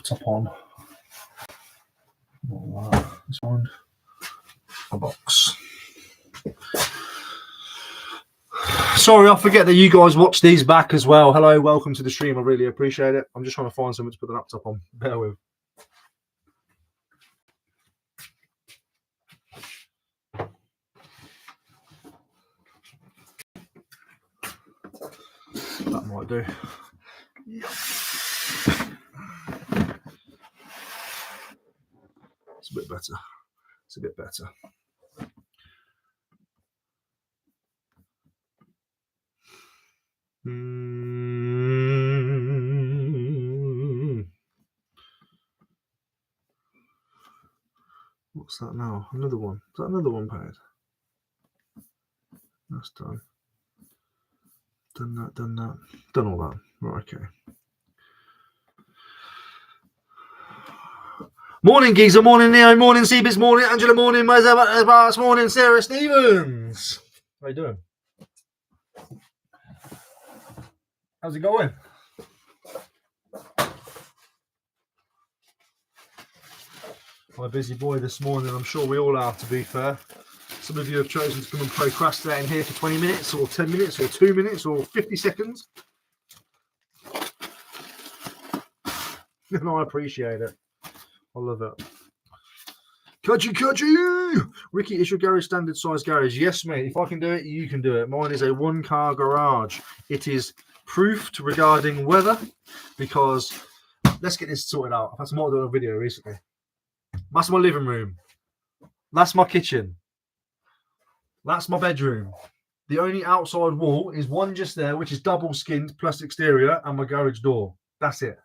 laptop on. This one, a box. Sorry, I forget that you guys watch these back as well. Hello, welcome to the stream. I really appreciate it. I'm just trying to find something to put the laptop on. Bear with. That might do. Yep. It's a bit better. It's a bit better. What's that now? Another one. Is that another one paid? That's done. Done that, done that. Done all that. Right, okay. Morning, Geezer. Morning, Neo. Morning, Seabiz. Morning, Angela. Morning, Mazabas. Morning, Sarah Stevens. How you doing? How's it going? My busy boy this morning. I'm sure we all are, to be fair. Some of you have chosen to come and procrastinate in here for 20 minutes or 10 minutes or 2 minutes or 50 seconds. And I appreciate it. I love it. Kaji! Ricky, is your garage standard size garage? Yes, mate. If I can do it, you can do it. Mine is a one-car garage. It is proofed regarding weather because let's get this sorted out. I've had some more on a video recently. That's my living room. That's my kitchen. That's my bedroom. The only outside wall is one just there, which is double skinned plus exterior, and my garage door. That's it.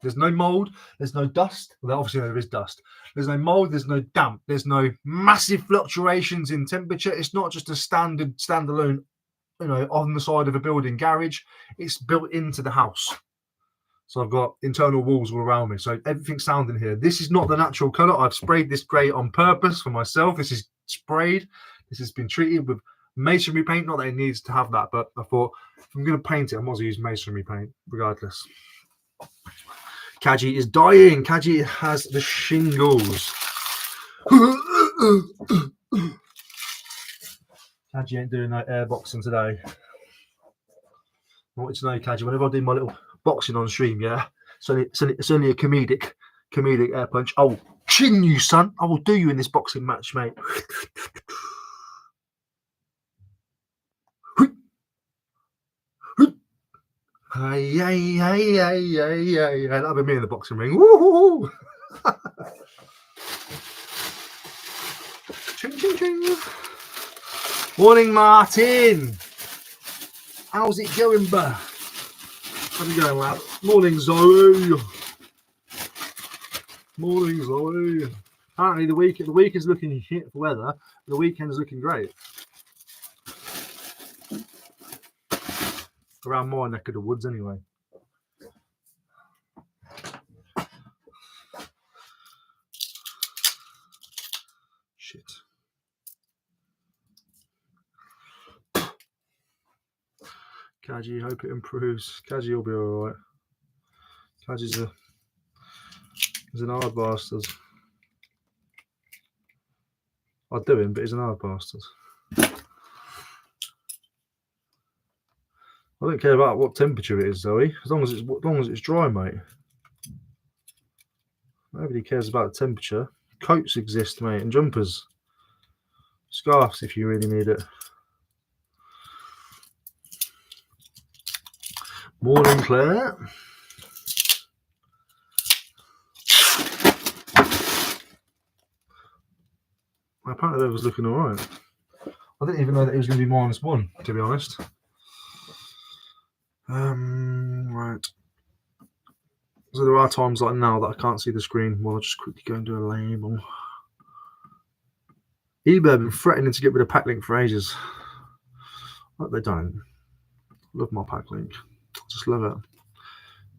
There's no mold. There's no dust. Well, obviously there is dust. There's no mold. There's no damp. There's no massive fluctuations in temperature. It's not just a standard standalone, on the side of a building garage. It's built into the house. So I've got internal walls all around me. So everything's sound in here. This is not the natural color. I've sprayed this grey on purpose for myself. This is sprayed. This has been treated with masonry paint. Not that it needs to have that, but I thought if I'm going to paint it, I might as well use masonry paint regardless. Kaji is dying. Kaji has the shingles. Kaji ain't doing no air boxing today. I want you to know, Kaji, whenever I do my little boxing on stream, yeah, it's only a comedic air punch. I will chin you, son. I will do you in this boxing match, mate. Hey, that'll be me in the boxing ring. Woo-hoo-hoo. Ching, ching, ching. Morning, Martin. How's it going, bruh? How's it going, lad? Morning, Zoe. Morning, Zoe. Apparently, the week is looking shit for weather. The weekend's looking great. Around my neck of the woods, anyway. Shit. Kaji, hope it improves. Kaji will be alright. Kaji's an hard bastard. I'd do him, but he's an hard bastard. I don't care about what temperature it is, Zoe. As long as it's dry, mate. Nobody cares about the temperature. Coats exist, mate, and jumpers. Scarves if you really need it. Morning, Claire. Apparently that was looking alright. I didn't even know that it was going to be -1, to be honest. Right. So there are times like now that I can't see the screen. Well, I'll just quickly go and do a label. eBay have been threatening to get rid of Packlink for ages. But they don't. Love my Packlink. Just love it.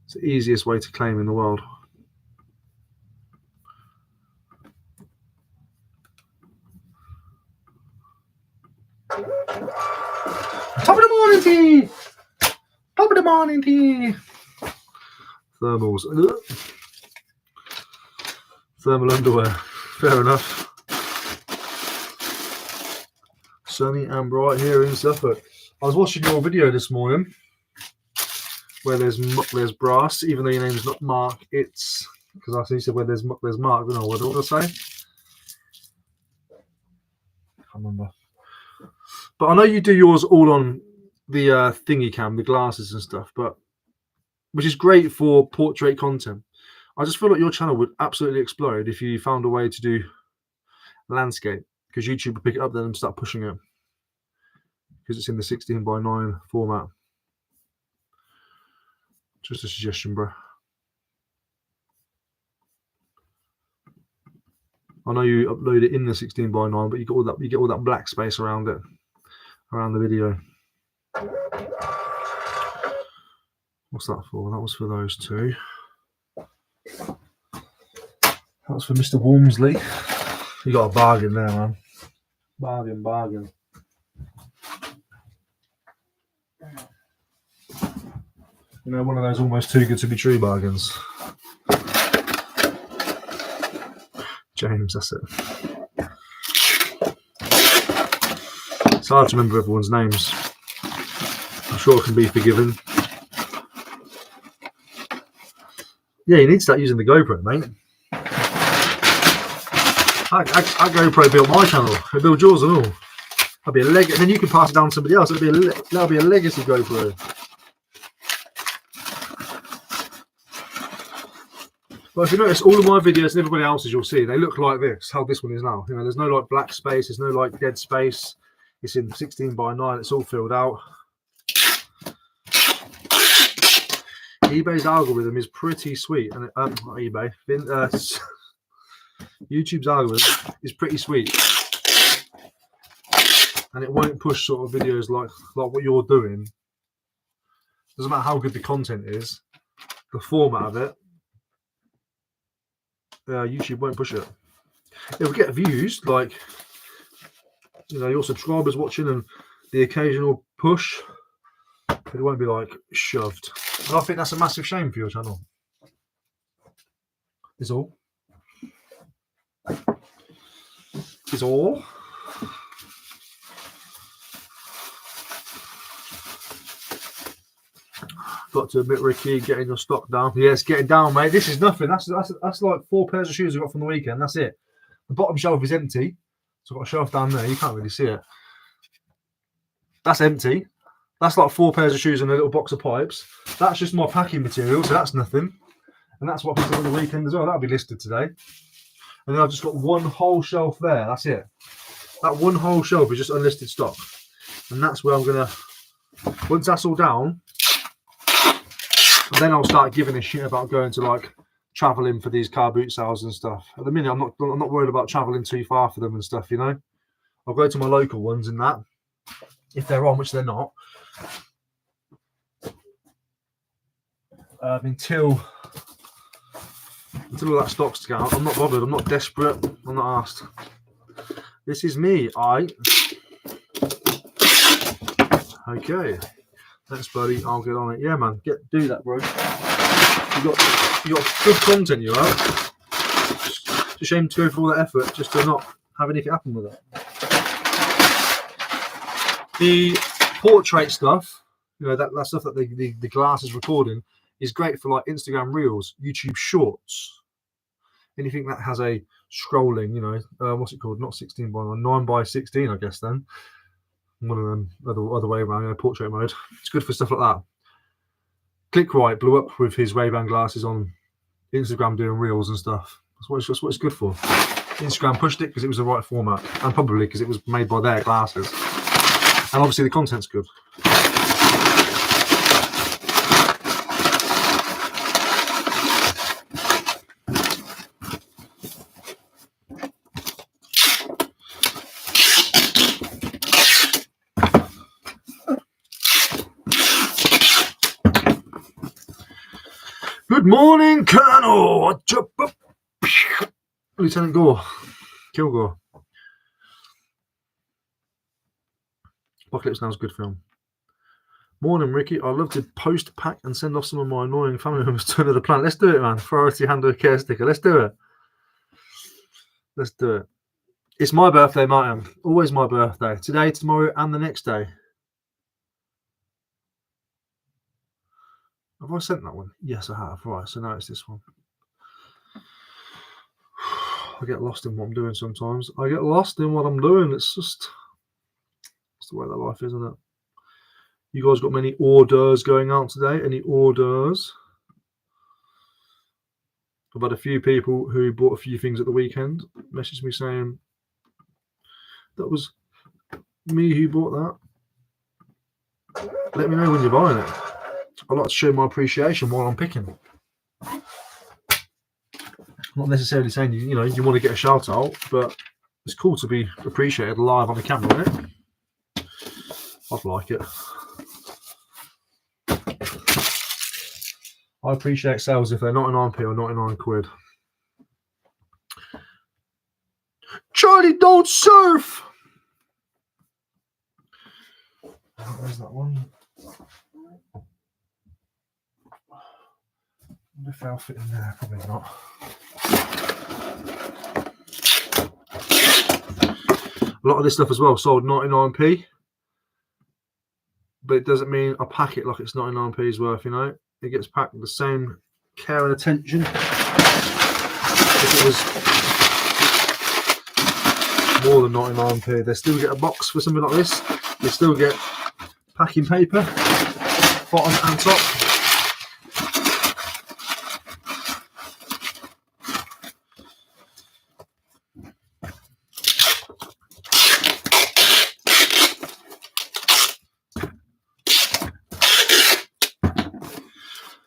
It's the easiest way to claim in the world. Top of the morning tea! Top of the morning tea! Thermals. Thermal underwear. Fair enough. Sunny and bright here in Suffolk. I was watching your video this morning where there's brass, even though your name's not Mark. It's because I see you said where there's Mark. I don't know what did I say. I can't remember. But I know you do yours all on the thingy cam, the glasses and stuff, but which is great for portrait content. I just feel like your channel would absolutely explode if you found a way to do landscape, because YouTube would pick it up then and start pushing it because it's in the 16:9 format. Just a suggestion, bro. I know you upload it in the 16:9, but you get all that black space around it, around the video. What's that for? That was for those two. That was for Mr. Walmsley. You got a bargain there, man. Bargain. You know, one of those almost too good to be true bargains. James, that's it. It's hard to remember everyone's names. I'm sure it can be forgiven. Yeah, you need to start using the GoPro, mate. I GoPro built my channel. I built yours and all. That'll be a legacy. Then you can pass it down to somebody else. That'll be a legacy GoPro. But if you notice, all of my videos and everybody else's, you'll see they look like this. How this one is now. You know, there's no like black space. There's no like dead space. It's in 16:9. It's all filled out. eBay's algorithm is pretty sweet, and not eBay. YouTube's algorithm is pretty sweet, and it won't push sort of videos like what you're doing. Doesn't matter how good the content is, the format of it. YouTube won't push it. It will get views, like, you know, your subscribers watching and the occasional push. It won't be like shoved. And I think that's a massive shame for your channel. Is all. Is all. Got to admit, Ricky, getting your stock down. Yes, getting down, mate. This is nothing. That's like 4 pairs of shoes I got from the weekend. That's it. The bottom shelf is empty. So I've got a shelf down there. You can't really see it. That's empty. That's like 4 pairs of shoes and a little box of pipes. That's just my packing material, so that's nothing. And that's what I picked up on the weekend as well. That'll be listed today. And then I've just got one whole shelf there. That's it. That one whole shelf is just unlisted stock. And that's where I'm going to, once that's all down, then I'll start giving a shit about going to like traveling for these car boot sales and stuff. At the minute, I'm not worried about traveling too far for them and stuff. You know, I'll go to my local ones and that, if they're on, which they're not, until all that stock's to out. I'm not bothered. I'm not desperate. I'm not asked. This is me. Okay. Thanks, buddy. I'll get on it. Yeah, man. Do that, bro. You got good content, you have. It's a shame to go through all that effort just to not have anything happen with it. The portrait stuff, you know, that stuff that the glass is recording is great for like Instagram Reels, YouTube Shorts, anything that has a scrolling, you know, what's it called? Not 16:9, 9:16, I guess then. One of them, other way around, you know, portrait mode. It's good for stuff like that. Click Right blew up with his Ray-Ban glasses on Instagram doing reels and stuff. That's what it's good for. Instagram pushed it because it was the right format, and probably because it was made by their glasses. And obviously the content's good. Good morning, Colonel. Lieutenant Gore. Kilgore. Apocalypse Now is a good film. Morning, Ricky. I'd love to post, pack, and send off some of my annoying family members to another planet. Let's do it, man. Priority handler care sticker. Let's do it. Let's do it. It's my birthday, Martin. Always my birthday. Today, tomorrow, and the next day. Have I sent that one? Yes, I have. Right, so now it's this one. I get lost in what I'm doing sometimes. I get lost in what I'm doing. It's just... It's the way that life is, isn't it? You guys got many orders going out today? Any orders? I've had a few people who bought a few things at the weekend message me saying that was me who bought that. Let me know when you're buying it. I like to show my appreciation while I'm picking. I'm not necessarily saying you know you want to get a shout out, but it's cool to be appreciated live on the camera, isn't it? I'd like it. I appreciate sales if they're 99p or 99 quid. Charlie, don't surf! Where's that one? If I'll fit in there, probably not. A lot of this stuff as well sold 99p, but it doesn't mean I pack it like it's 99p's worth, you know. It gets packed with the same care and attention. If it was more than 99p, they still get a box for something like this. They still get packing paper, bottom and top.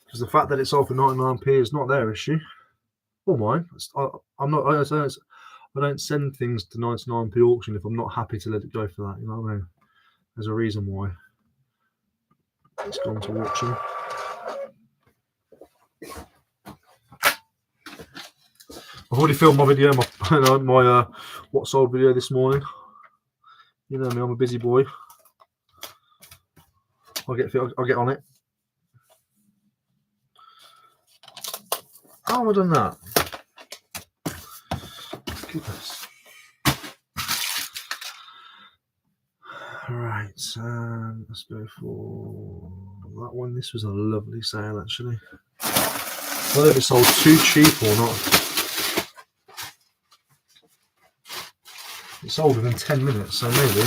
Because the fact that it's sold for 99p is not their issue or mine. I don't send things to 99p auction if I'm not happy to let it go for that. You know what I mean? There's a reason why it's gone to auction. I've already filmed my video, my what sold video this morning. You know me, I'm a busy boy. I'll get on it. How have I done that? Goodness. Right, let's go for that one. This was a lovely sale, actually. Whether it sold too cheap or not. It sold within 10 minutes, so maybe.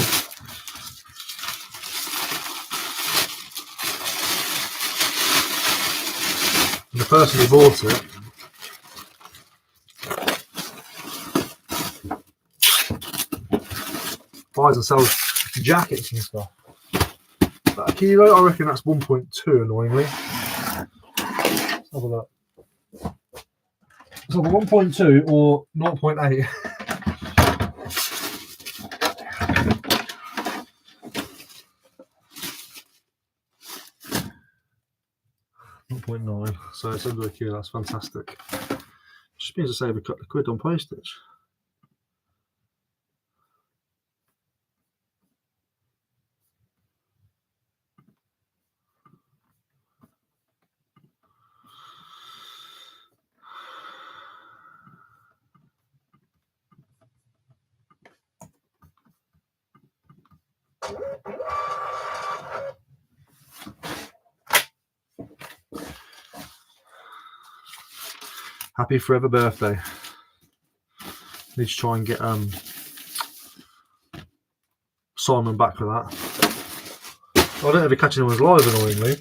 And the person who bought it buys and sells jackets and stuff. But a kilo, I reckon that's 1.2, annoyingly. Let's have a look. It's either 1.2 or 0.8. 0.9, so it's under a kilo. That's fantastic. Just means to save a couple of quid on postage. Happy forever birthday. Need to try and get Simon back for that. I don't ever catch anyone's live, annoyingly.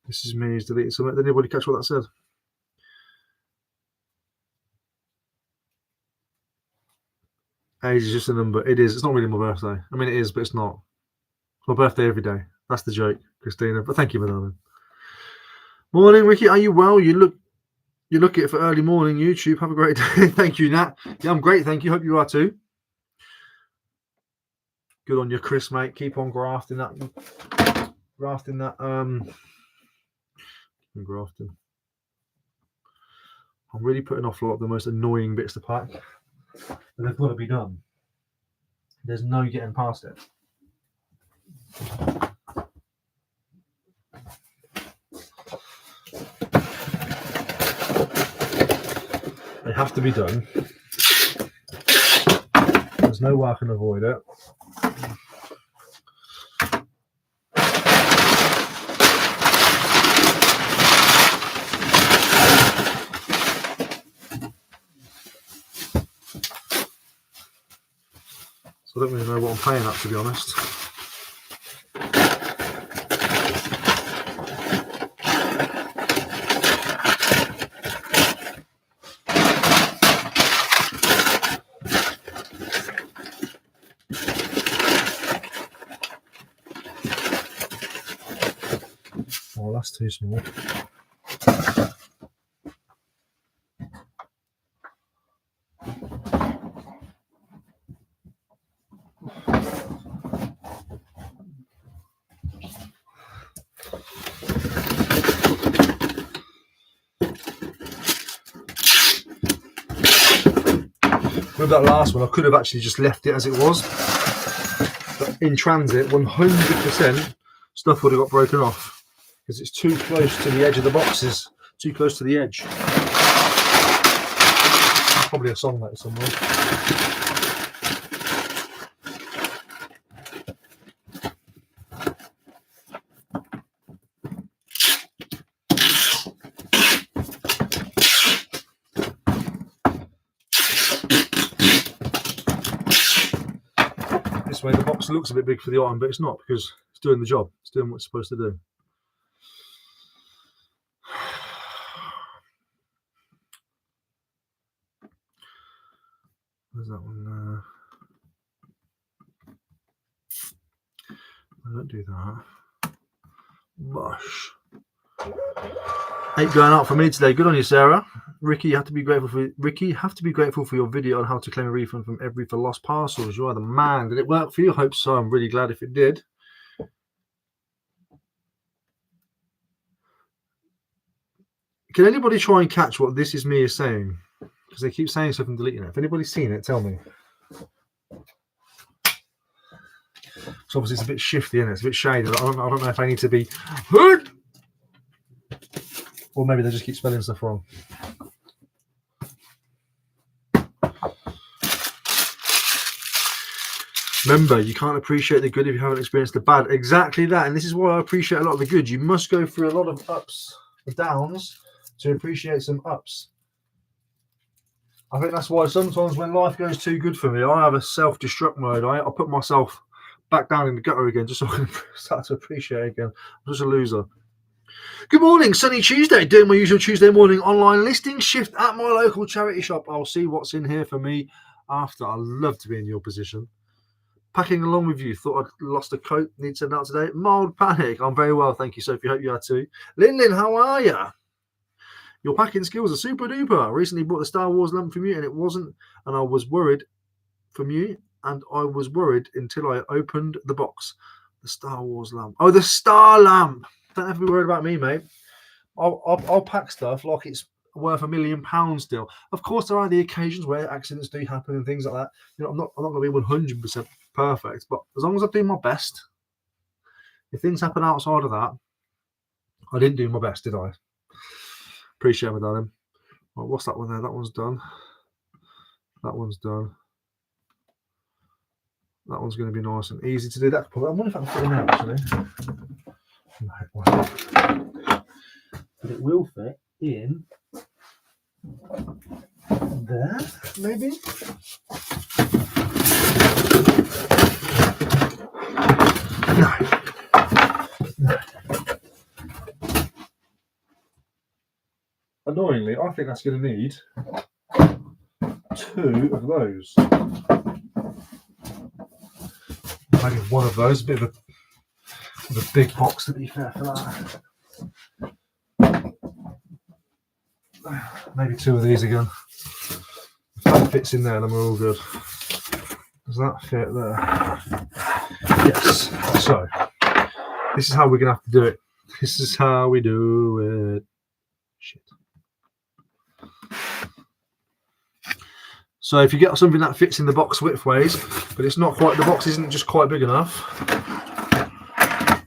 This is me, he's deleted something. Did anybody catch what that said? Age is just a number. It is. It's not really my birthday. I mean, it is, but it's not. It's my birthday every day. That's the joke, Christina. But thank you, my darling. Morning, Ricky. Are you well? You look it for early morning YouTube. Have a great day. Thank you, Nat. Yeah, I'm great. Thank you. Hope you are too. Good on you, Chris, mate. Keep on grafting that. Grafting. I'm really putting off like the most annoying bits to pack. But they've got to be done. There's no getting past it. They have to be done. There's no way I can avoid it. So I don't really know what I'm playing at, to be honest. Oh, that's too small. With that last one, I could have actually just left it as it was. But in transit, 100% stuff would have got broken off because it's too close to the edge of the boxes. Too close to the edge. Probably a song like somewhere. This way the box looks a bit big for the item, but it's not, because it's doing the job. It's doing what it's supposed to do. Where's that one? I don't do that. Bosh. 8 going out for me today. Good on you, Sarah. Ricky, you have to be grateful for your video on how to claim a refund from every for lost parcels. You are the man. Did it work for you? I hope so. I'm really glad if it did. Can anybody try and catch what this is me is saying? Because they keep saying stuff and deleting it. If anybody's seen it, tell me. So obviously it's a bit shifty, isn't it? It's a bit shady. I don't know if I need to be... Or maybe they just keep spelling stuff wrong. Remember, you can't appreciate the good if you haven't experienced the bad. Exactly that. And this is why I appreciate a lot of the good. You must go through a lot of ups and downs to appreciate some ups. I think that's why sometimes when life goes too good for me, I have a self-destruct mode. I put myself back down in the gutter again just so I can start to appreciate again. I'm just a loser. Good morning, sunny Tuesday. Doing my usual Tuesday morning online listing shift at my local charity shop. I'll see what's in here for me after. I'd love to be in your position. Packing along with you. Thought I'd lost a coat. Need to send out today. Mild panic. I'm very well, thank you, Sophie. Hope you are too. Lin, how are you? Your packing skills are super duper. I recently bought the Star Wars lamp from you and it wasn't, and I was worried from you, and I was worried until I opened the box. The Star Wars lamp. Oh, the Star lamp. Don't have to be worried about me, mate. I'll pack stuff like it's worth £1 million still. Of course, there are the occasions where accidents do happen and things like that. You know, I'm not going to be 100% perfect, but as long as I do my best, if things happen outside of that, I didn't do my best, did I? Appreciate it, darling. Well, what's that one there? That one's done. That one's done. That one's going to be nice and easy to do. That. I wonder if I can fit in there, actually. No, it won't. But it will fit in there, maybe. No. Annoyingly, I think that's going to need 2 of those. Maybe one of those, a bit of a big box to be fair for that. Maybe 2 of these again. If that fits in there, then we're all good. Does that fit there? Yes. So, this is how we're going to have to do it. This is how we do it. Shit. So if you get something that fits in the box widthways, but it's not quite, the box isn't just quite big enough.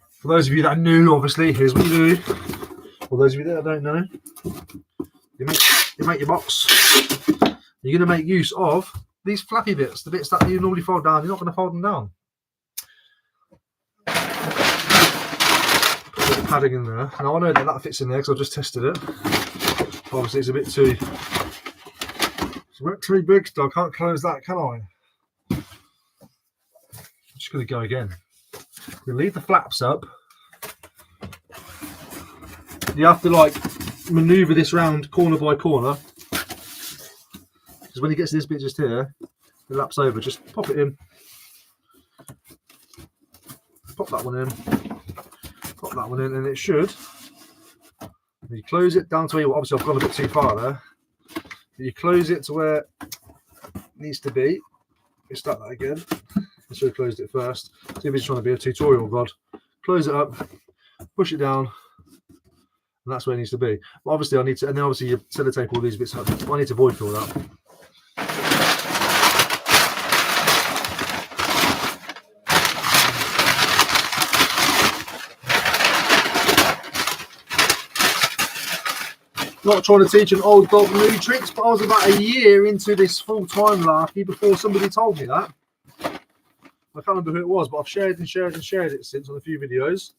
For those of you that are new, obviously, here's what you do. For those of you that don't know, you make your box. You're going to make use of these flappy bits, the bits that you normally fold down, you're not going to fold them down. Put a bit of padding in there. Now I know that fits in there because I've just tested it. Obviously it's a bit too big, so I can't close that, can I? I'm just going to go again. We leave the flaps up. You have to like maneuver this round corner by corner, because when it gets to this bit just here, it laps over. Just pop it in, pop that one in, pop that one in, and it should. You close it down to where, obviously I've gone a bit too far there. You close it to where it needs to be. You start that again. I should have closed it first. See if it's trying to be a tutorial god. Close it up, push it down, and that's where it needs to be. But obviously I need to, and then obviously you sellotape all these bits up. I need to void fill that. Not trying to teach an old dog new tricks, but I was about a year into this full-time larky before somebody told me that. I can't remember who it was, but I've shared and shared and shared it since on a few videos.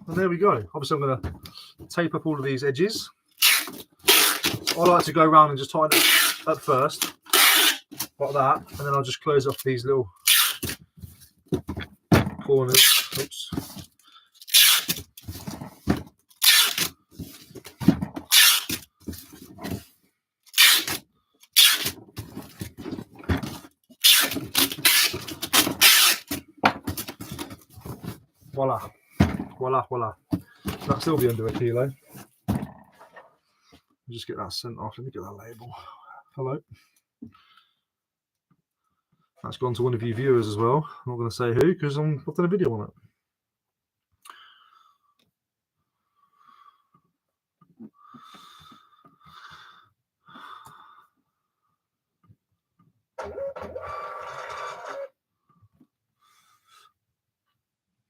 And there we go. Obviously I'm going to tape up all of these edges. I like to go around and just tighten it up first, like that, and then I'll just close off these little corners. Oops. Voila, voila, voila. That'll still be under a kilo. Just get that sent off. Let me get that label. Hello. That's gone to one of you viewers as well. I'm not going to say who because I've done a video on it.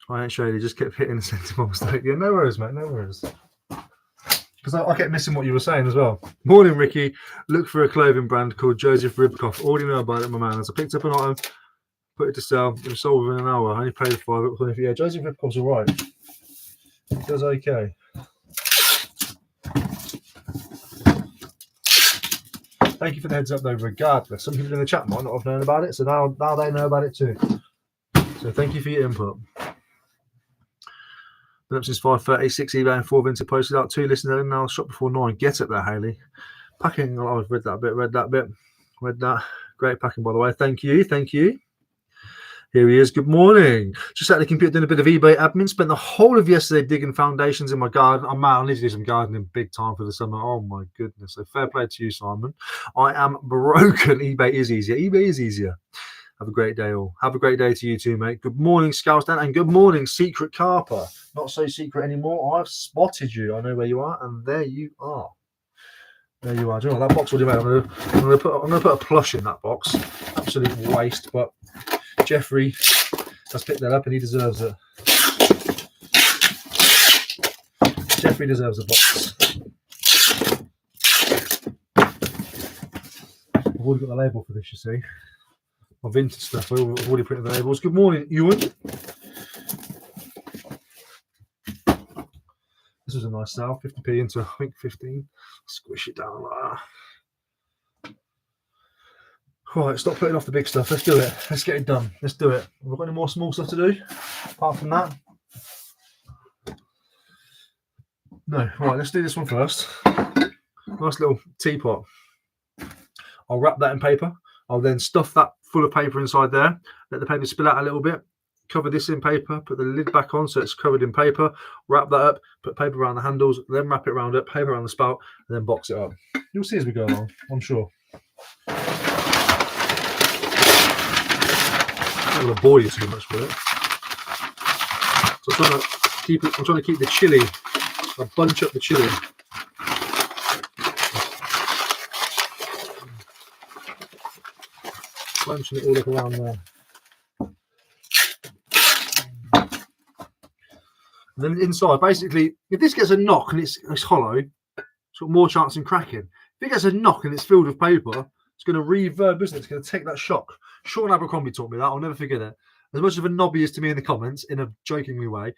I ain't shady, just kept hitting the sensible mistake. Yeah, no worries, mate, no worries. Because I kept missing what you were saying as well. Morning, Ricky. Look for a clothing brand called Joseph Ribkoff. Already know about it, my man. As I picked up an item, put it to sell. It was sold within an hour. I only paid $5. Yeah, Joseph Ribkoff's all right. He does okay. Thank you for the heads up, though, regardless. Some people in the chat might not have known about it, so now they know about it too. So thank you for your input. Been up since 5:30, 6 eBay and 4 Vinted posted out, 2 listeners in now, shop before 9. Get up there, Hayley. Packing, I've read that bit, read that. Great packing, by the way. Thank you, thank you. Here he is. Good morning. Just sat at the computer doing a bit of eBay admin. Spent the whole of yesterday digging foundations in my garden. Oh, man, I need to do some gardening big time for the summer. Oh, my goodness. So fair play to you, Simon. I am broken. eBay is easier. eBay is easier. Have a great day, all. Have a great day to you too, mate. Good morning, Scoustan, and good morning, Secret Carper. Not so secret anymore. I've spotted you. I know where you are, and there you are. There you are. Do you know what that box will do, mate? I'm gonna put a plush in that box. Absolute waste, but Jeffrey has picked that up, and he deserves it. Jeffrey deserves a box. I've already got the label for this, you see. My vintage stuff. I've already printed the labels. Good morning, Ewan. This was a nice sale. 50p into, I think, 15. Squish it down like that. Right, stop putting off the big stuff. Let's do it. Let's get it done. Let's do it. Have we got any more small stuff to do? Apart from that? No. Right, let's do this one first. Nice little teapot. I'll wrap that in paper. I'll then stuff that full of paper inside there. Let the paper spill out a little bit. Cover this in paper. Put the lid back on so it's covered in paper. Wrap that up. Put paper around the handles. Then wrap it around it. Paper around the spout. And then box it up. You'll see as we go along, I'm sure. I'm not going to bore you too much with it. So I'm trying to keep the chili. I'll bunch up the chili. Bunching it all up around there. And then inside, basically, if this gets a knock and it's hollow, it's got more chance in cracking. If it gets a knock and it's filled with paper, it's going to reverb, isn't it? It's going to take that shock. Sean Abercrombie taught me that. I'll never forget it. As much of a knob he is to me in the comments, in a jokingly way,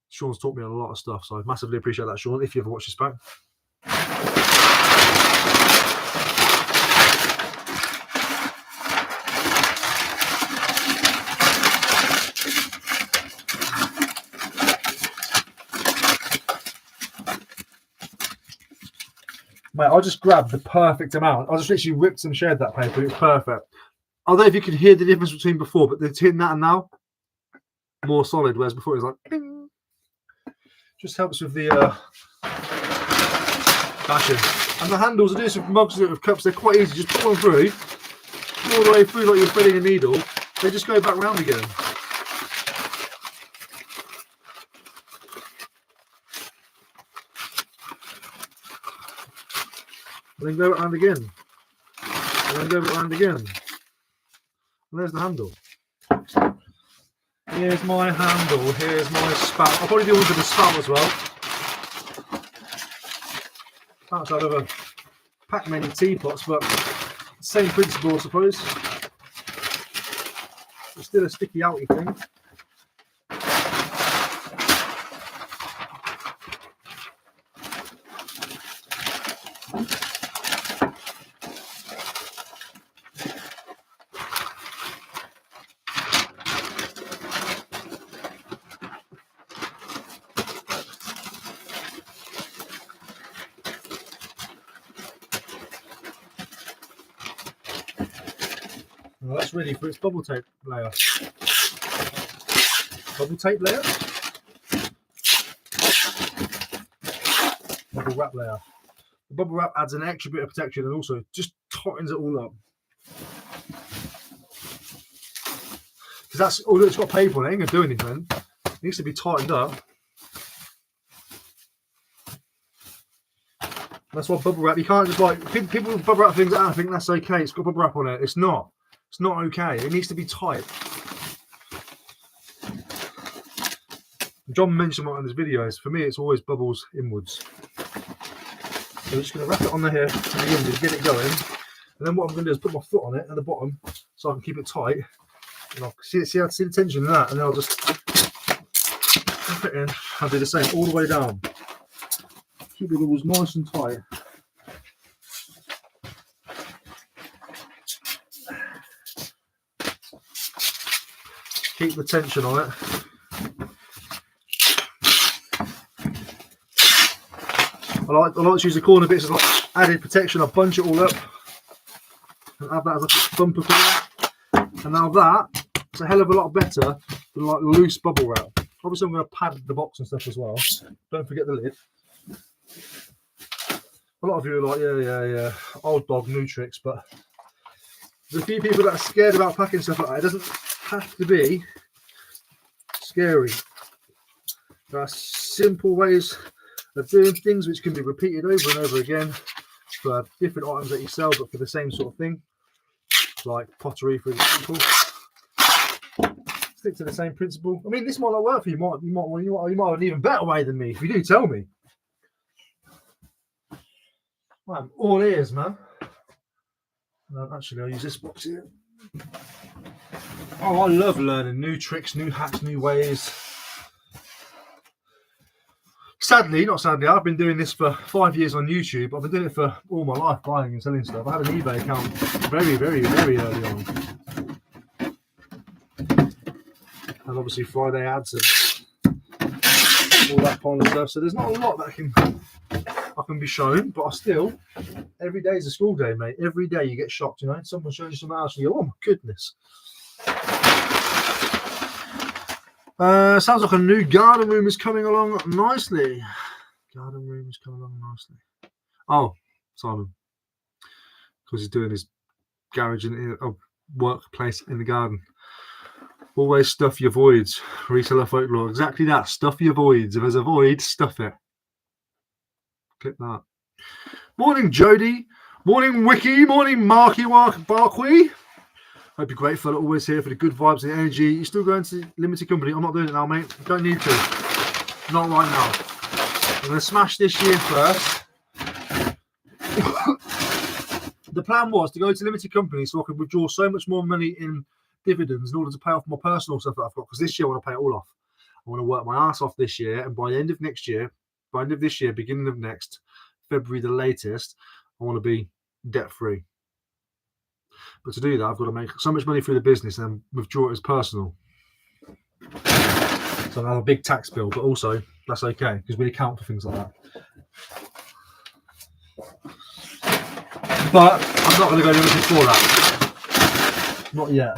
Sean's taught me a lot of stuff. So I massively appreciate that, Sean, if you ever watch this back. Mate, I just grabbed the perfect amount. I just literally ripped and shared that paper. It's perfect. I don't know if you could hear the difference between before, but between that and now, more solid, whereas before it was like, ding. Just helps with the bashing. And the handles, I do this with mugs, with cups, they're quite easy. Just put one through, all the way through like you're threading a needle. They just go back round again. And then go around again. And then go around again. And there's the handle. Here's my handle. Here's my spout. I'll probably do one for the spout as well. That's out of a pack many teapots, but same principle, I suppose. It's still a sticky outy thing. Well, that's ready for its bubble tape layer. Bubble tape layer. Bubble wrap layer. The bubble wrap adds an extra bit of protection and also just tightens it all up. Because that's all, it's got paper on it, ain't gonna do anything. It needs to be tightened up. That's why bubble wrap, you can't just like, people bubble wrap things out and think that's okay, it's got bubble wrap on it. It's not. It's not okay. It needs to be tight. John mentioned one in his videos. For me, it's always bubbles inwards. So I'm just going to wrap it on the here to the end and get it going. And then what I'm going to do is put my foot on it at the bottom so I can keep it tight. And I'll see the tension in that. And then I'll just wrap it in and do the same all the way down. Keep the bubbles nice and tight. Keep the tension on it. I like to use the corner bits as like added protection. I bunch it all up and add that as like a bumper corner. And now that's a hell of a lot better than like loose bubble wrap. Obviously, I'm going to pad the box and stuff as well. Don't forget the lid. A lot of you are like, yeah, old dog, new tricks, but there's a few people that are scared about packing stuff like that. It doesn't have to be scary. There are simple ways of doing things which can be repeated over and over again for different items that you sell, but for the same sort of thing, like pottery, for example. Stick to the same principle. I mean, this might not work for you. You might have an even better way than me. If you do, tell me. I'm all ears, man. Actually, I'll use this box here. Oh, I love learning new tricks, new hacks, new ways. Not sadly, I've been doing this for 5 years on YouTube. I've been doing it for all my life, buying and selling stuff. I had an eBay account very, very, very early on. And obviously Friday ads and all that kind of stuff. So there's not a lot that I can be shown, but I still, every day is a school day, mate. Every day you get shocked, you know. Someone shows you something else and you go, oh my goodness. Sounds like a new garden room is coming along nicely. Garden room is coming along nicely. Oh, Simon. Because he's doing his garage in a workplace in the garden. Always stuff your voids. Reseller folklore. Exactly that. Stuff your voids. If there's a void, stuff it. Click that. Morning, Jody. Morning, Wiki. Morning, Marky Barkwee. Hope you're grateful. Always here for the good vibes and the energy. You're still going to limited company. I'm not doing it now, mate. Don't need to. Not right now. I'm going to smash this year first. The plan was to go to limited companies so I could withdraw so much more money in dividends in order to pay off my personal stuff that I've got. Because this year I want to pay it all off. I want to work my ass off this year, and by the end of next year, by the end of this year, beginning of next, February the latest, I want to be debt free. But to do that, I've got to make so much money through the business and withdraw it as personal. So I have a big tax bill, but also that's okay because we account for things like that. But I'm not going to go limited for that. Not yet.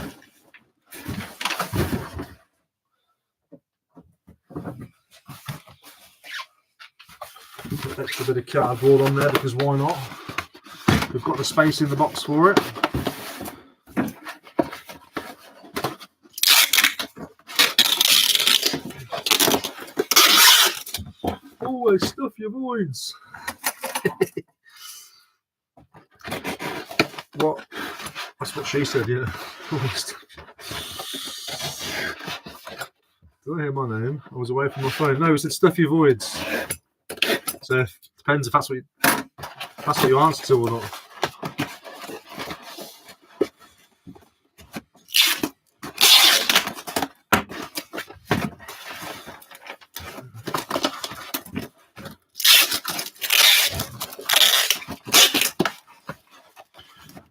Put extra bit of cardboard on there because why not? We've got the space in the box for it. Always stuff your voids. What? That's what she said, yeah. Did I hear my name? I was away from my phone. No, it said stuff your voids. So it depends if that's what you answer to or not.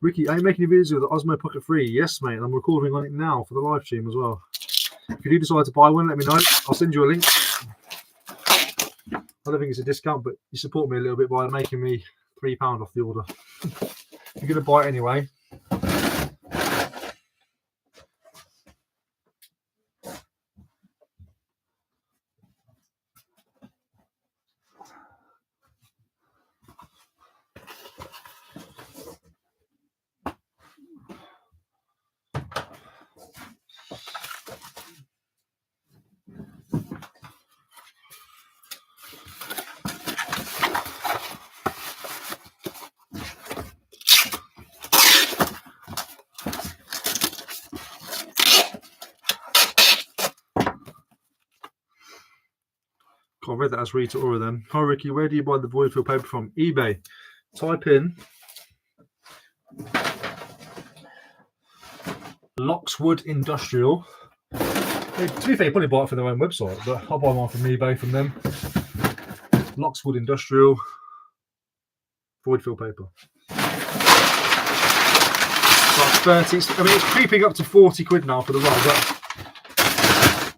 Ricky, are you making a video with the Osmo Pocket 3? Yes, mate. I'm recording on it now for the live stream as well. If you do decide to buy one, let me know. I'll send you a link. I don't think it's a discount, but you support me a little bit by making me £3 off the order. You're going to buy it anyway. I read that as read to order then. Hi Ricky, where do you buy the void fill paper from? eBay. Type in Lockswood Industrial. To be fair, you probably buy it from their own website, but I'll buy one from eBay from them. Lockswood Industrial void fill paper. Like 30, I mean, it's creeping up to 40 quid now for the roll, but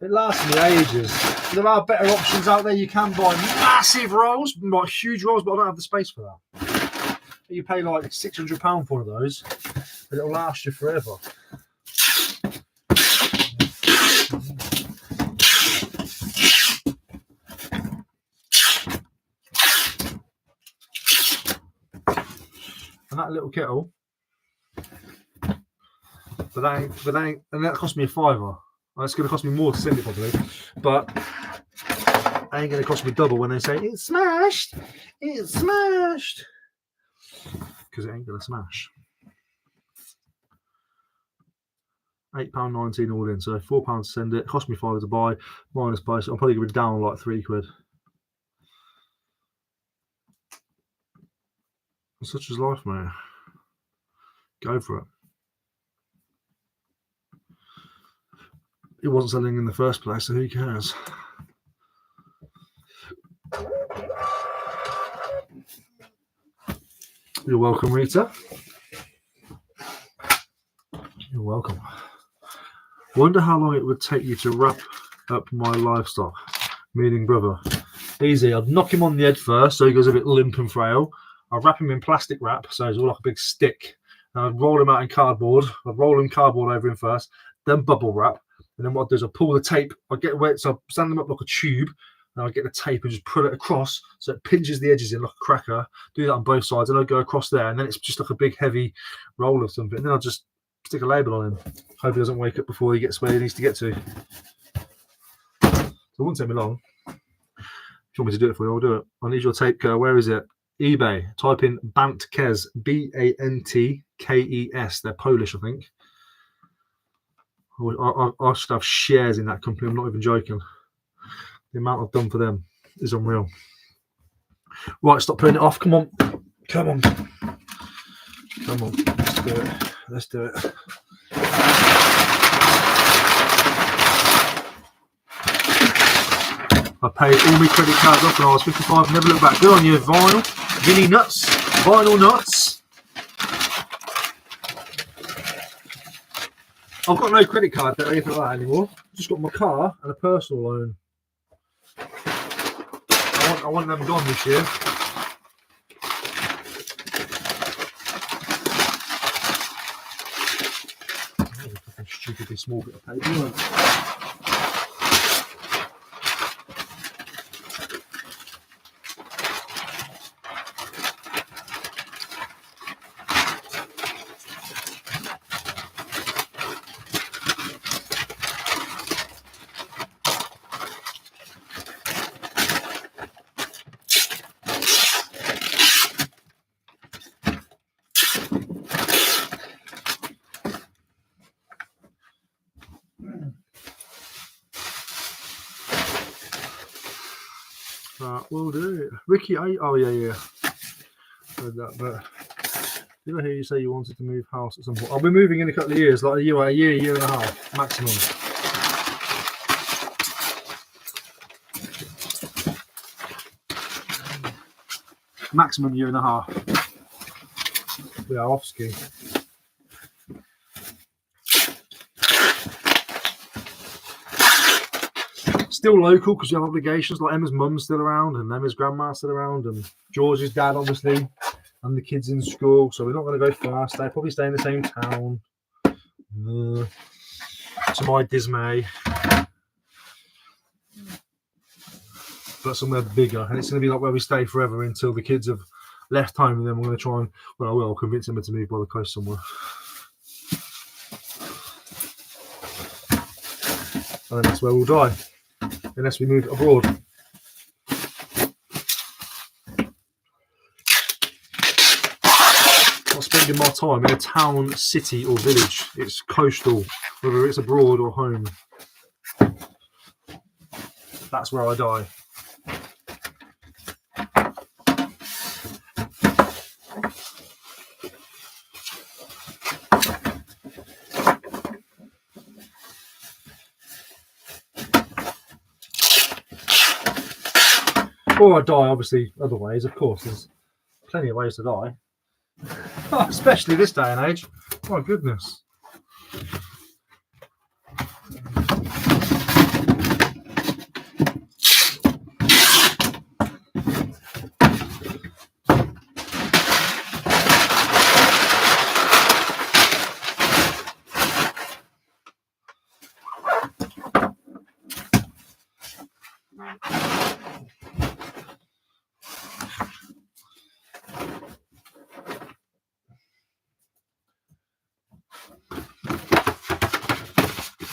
it lasts me ages. There are better options out there. You can buy massive rolls, like huge rolls, but I don't have the space for that. You pay like £600 for one of those, but it'll last you forever. And that little kettle, but that ain't, and that cost me £5. It's going to cost me more to send it probably, but it ain't going to cost me double when they say it's smashed, because it ain't going to smash. £8.19 all in, so £4 to send it. Cost me £5 to buy, minus price. I'm probably going to be down like £3. Such is life, mate. Go for it. It wasn't selling in the first place, so who cares? You're welcome, Rita. You're welcome. Wonder how long it would take you to wrap up my livestock, meaning brother. Easy. I'd knock him on the head first so he goes a bit limp and frail. I'd wrap him in plastic wrap so he's all like a big stick. And I'd roll him out in cardboard. I'd roll him cardboard over him first, then bubble wrap. And then what I'd do is I'd pull the tape. I'd get wet, so I'd stand them up like a tube. And I'd get the tape and just pull it across so it pinches the edges in like a cracker. Do that on both sides. And I'd go across there. And then it's just like a big heavy roll of something. And then I'd just stick a label on him. Hope he doesn't wake up before he gets where he needs to get to. So it wouldn't take me long. If you want me to do it for you, I'll do it. I need your tape, where is it? eBay. Type in Bantkes, Bantkes. They're Polish, I think. I should have shares in that company. I'm not even joking. The amount I've done for them is unreal. Right, stop putting it off. Come on. Come on. Come Come on, let's do it. Let's do it. I paid all my credit cards off when I was 55. Never look back. Good on you, Vinyl. Vinny Nuts. Vinyl Nuts. I've got no credit card debt or anything like that anymore. I've just got my car and a personal loan. I want them gone this year. Fucking stupidly small bit of paper. We'll do it. Ricky, oh yeah. Heard that, but did I hear you say you wanted to move house at some point? I'll be moving in a couple of years, like a year and a half maximum. Maximum year and a half. We are off ski. Still local because you have obligations, like Emma's mum's still around and Emma's grandma's still around and George's dad obviously and the kids in school, so we're not going to go far. Probably stay in the same town, to my dismay, but somewhere bigger, and it's going to be like where we stay forever until the kids have left home, and then we're going to try and, well, I will convince Emma to move by the coast somewhere, and then that's where we'll die unless we move abroad. Not spending my time in a town, city or village. It's coastal, whether it's abroad or home. That's where I die. Or I die, obviously, other ways, of course. There's plenty of ways to die. Especially this day and age. My goodness.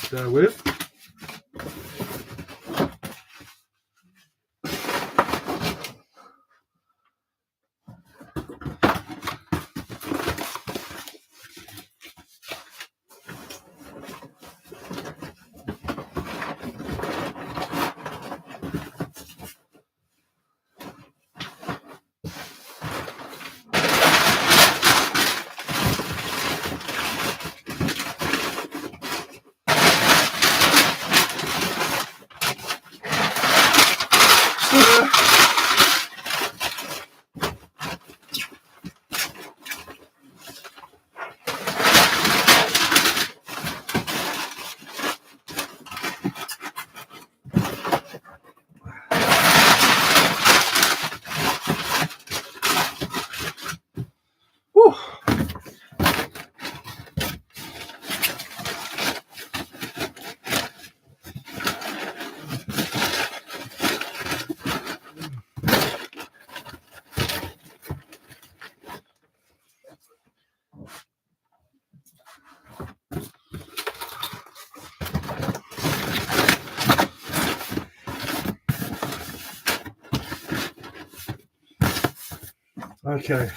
Bear with. Okay.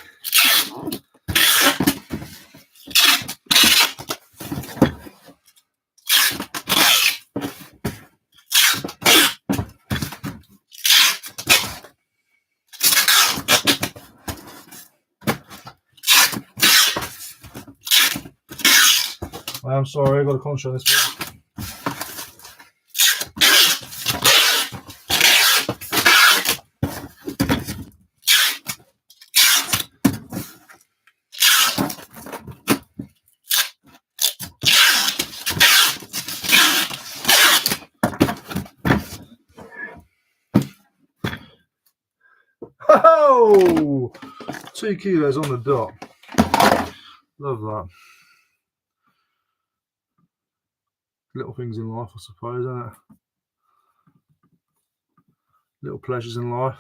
I am sorry, I got a concentrate on this one. Oh, 2 kilos on the dot. Love that. Little things in life, I suppose, isn't it? Little pleasures in life.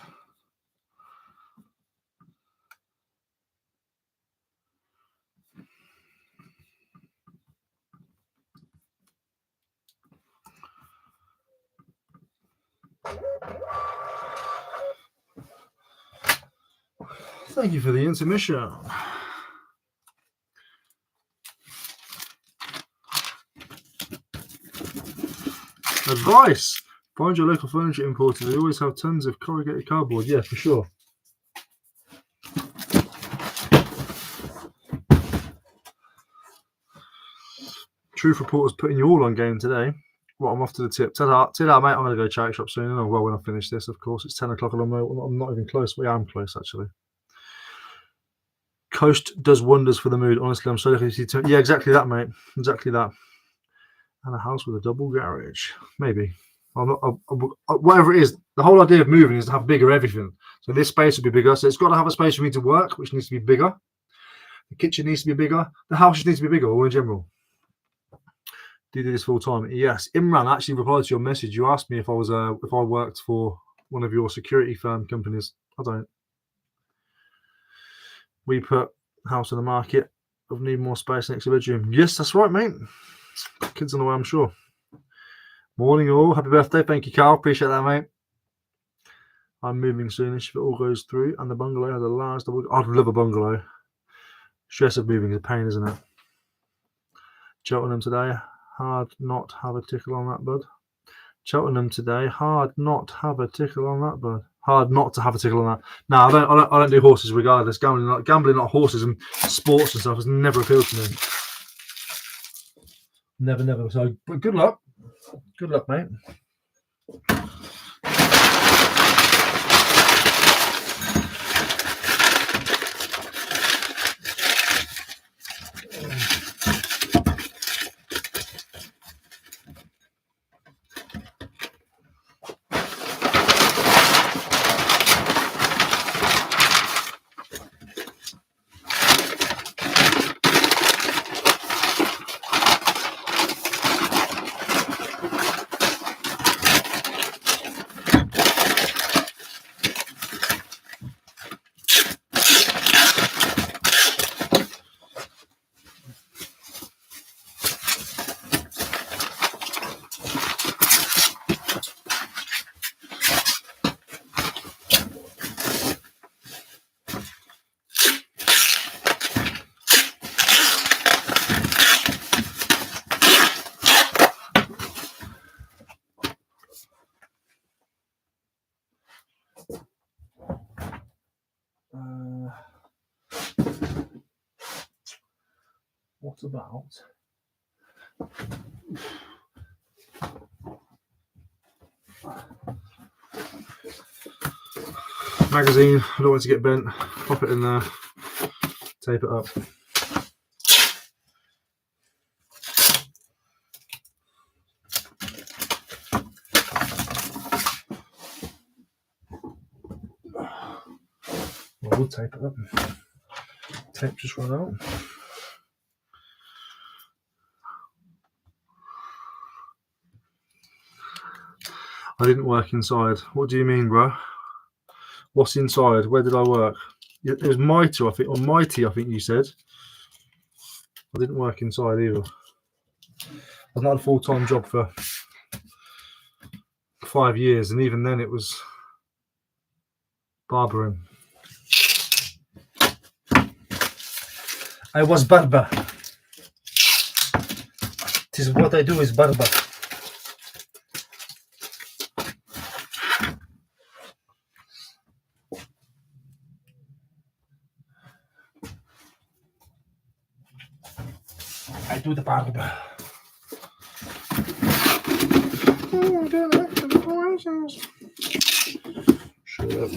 Thank you for the intermission. Advice: find your local furniture importer. They always have tons of corrugated cardboard. Yeah, for sure. Truth Reporter's putting you all on game today. Well, I'm off to the tip. Ta-da, mate. I'm going to go charity shop soon. Oh, well, when I finish this, of course. It's 10 o'clock and I'm not even close. Well, yeah, I'm close, actually. Coast does wonders for the mood. Honestly, I'm so lucky to see. Yeah, exactly that, mate. Exactly that. And a house with a double garage. Maybe. Whatever it is, the whole idea of moving is to have bigger everything. So this space will be bigger. So it's got to have a space for me to work, which needs to be bigger. The kitchen needs to be bigger. The house just needs to be bigger, all in general. Do you do this full time? Yes. Imran actually replied to your message. You asked me if I worked for one of your security firm companies. I don't. We put house on the market. I need more space next to bedroom. Yes, that's right, mate. Kids on the way, I'm sure. Morning all. Happy birthday. Thank you, Carl. Appreciate that, mate. I'm moving soonish if it all goes through. And the bungalow has a large double. I'd love a bungalow. Stress of moving is a pain, isn't it? Cheltenham today. Hard not have a tickle on that, bud. Cheltenham today. Hard not have a tickle on that, bud. Hard not to have a tickle on that. No, I don't do horses regardless. Gambling, not horses and sports and stuff has never appealed to me. Never. So, but good luck. Good luck, mate. What about magazine? I don't want it to get bent. Pop it in there. Tape it up. I will tape it up. Tape just run out. I didn't work inside. What do you mean, bro? What's inside? Where did I work? It was Mighty, I think, or Mighty, I think you said. I didn't work inside either. I've not had a full-time job for 5 years, and even then it was barbering. I was barber. This is what I do is barber. I do the barb. Oh, I don't like the voices. Shut up.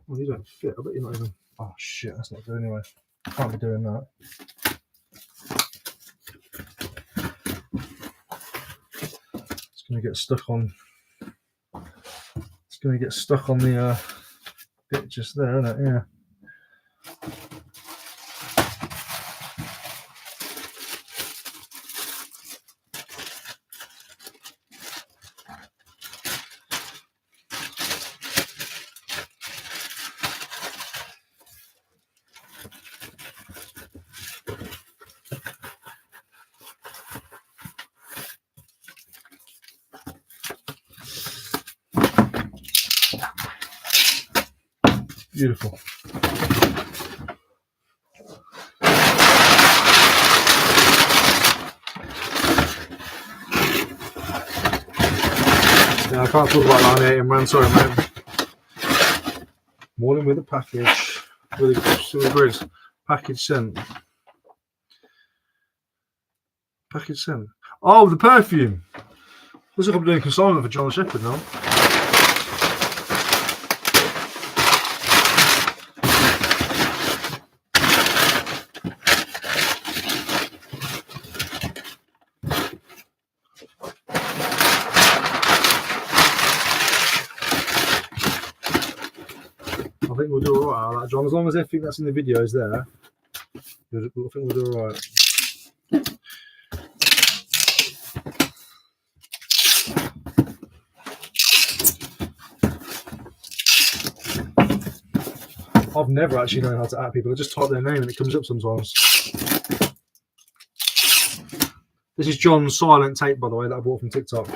Well, you don't fit. I bet you're not even. Oh shit, that's not good anyway. Can't be doing that. It's gonna get stuck on. It's gonna get stuck on the bit just there, isn't it? Yeah. Beautiful. Yeah, I can't talk about laminating, man. Sorry, mate. Morning with a package. With a grid. Package sent. Package sent. Oh, the perfume. Looks like I'm doing consignment for John Shepherd now. I think we'll do alright out of that, John. As long as everything that's in the video is there, I think we'll do alright. I've never actually known how to add people. I just type their name and it comes up sometimes. This is John's silent tape, by the way, that I bought from TikTok.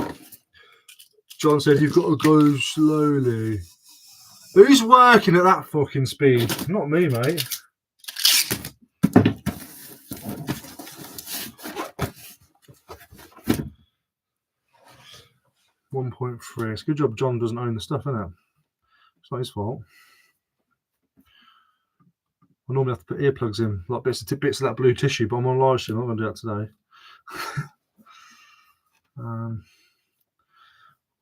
John said, you've got to go slowly. Who's working at that fucking speed? Not me, mate. $1.3. It's a good job John doesn't own the stuff, isn't it? It's not his fault. I normally have to put earplugs in, like bits of that blue tissue, but I'm on live stream. I'm not going to do that today.